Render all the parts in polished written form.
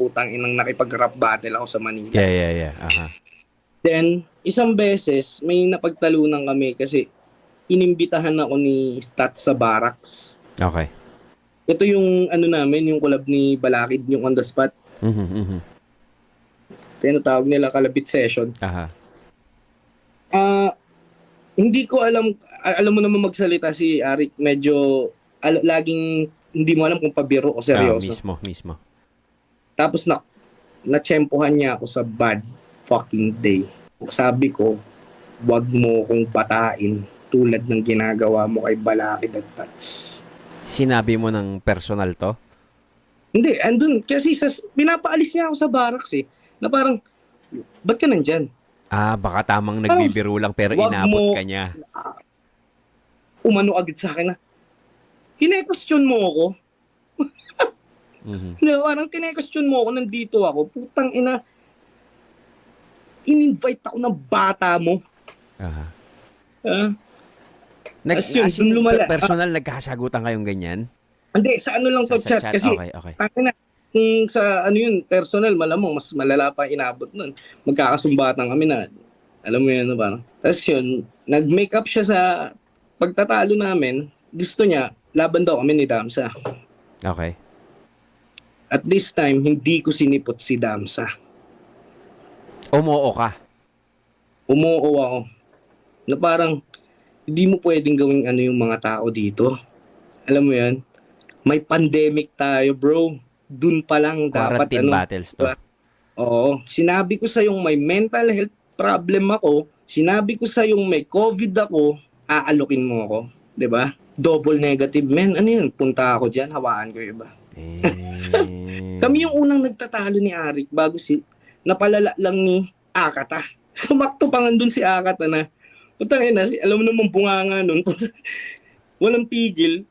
putang inang nakipag-rap battle ako sa Manila. Yeah. Then, isang beses, may napagtalunan kami kasi inimbitahan ako ni Stat sa barracks. Okay. Ito yung ano namin, yung collab ni Balakid, yung on the spot. Tinatawag nila Kalabit Session. Aha. Hindi ko alam mo naman magsalita si Arik, medyo laging hindi mo alam kung pabiro o seryoso. Mismo. Tapos natsempohan niya ako sa bad fucking day. Sabi ko, wag mo kong patain tulad ng ginagawa mo kay Balakid at Tats. Sinabi mo ng personal to? Hindi, andun, kasi pinapaalis niya ako sa barracks eh. Na parang, ba't ka nandyan? Baka tamang nagbibiro lang pero wag inabot mo ka niya. Umano agad sa akin na, kine-question mo ako? Na parang kine-question mo ako, nandito ako, putang ina, in-invite ako ng bata mo. Aha. Personal, nagkasagutan kayong ganyan? Hindi, sa ano lang to chat. Chat? Kasi, Okay. kung sa ano yun, personal, malamang mas malala pa inabot nun. Magkakasumbatan kami na, alam mo yun, parang. Tapos yun, nag-make up siya sa pagtatalo namin. Gusto niya, laban daw kami ni Damsa. Okay. At this time, hindi ko sinipot si Damsa. Umuo ka? Umuo ako. Na parang, hindi mo pwedeng gawing ano yung mga tao dito. Alam mo yan? May pandemic tayo, bro. Dun pa lang dapat Quarantine battles to. Diba? Oo. Sinabi ko sa yung may mental health problem ako. Sinabi ko sa yung may COVID ako. Aalokin mo ako. 'Di ba? Double negative, men. Ano yun? Punta ako dyan. Hawaan ko yung iba. Kami yung unang nagtatalo ni Arik bago napalala lang ni Akata. Sumakto pa nga dun si Akata na putangin na, alam mo naman bunganga nun. Walang tigil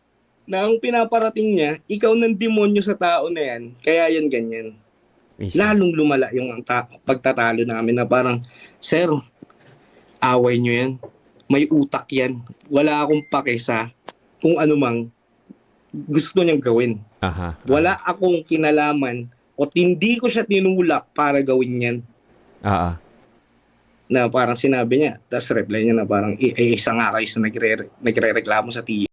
na ang pinaparating niya, ikaw ng demonyo sa tao na yan, kaya yan ganyan. Lalong lumala yung pagtatalo namin na parang, sir, away nyo yan. May utak yan. Wala akong pake sa kung ano mang gusto niyang gawin. Wala akong kinalaman o hindi ko siya tinulak para gawin yan. Na parang sinabi niya, tapos reply niya na parang, isa nga kayo sa nagre-reklamo sa tiyo.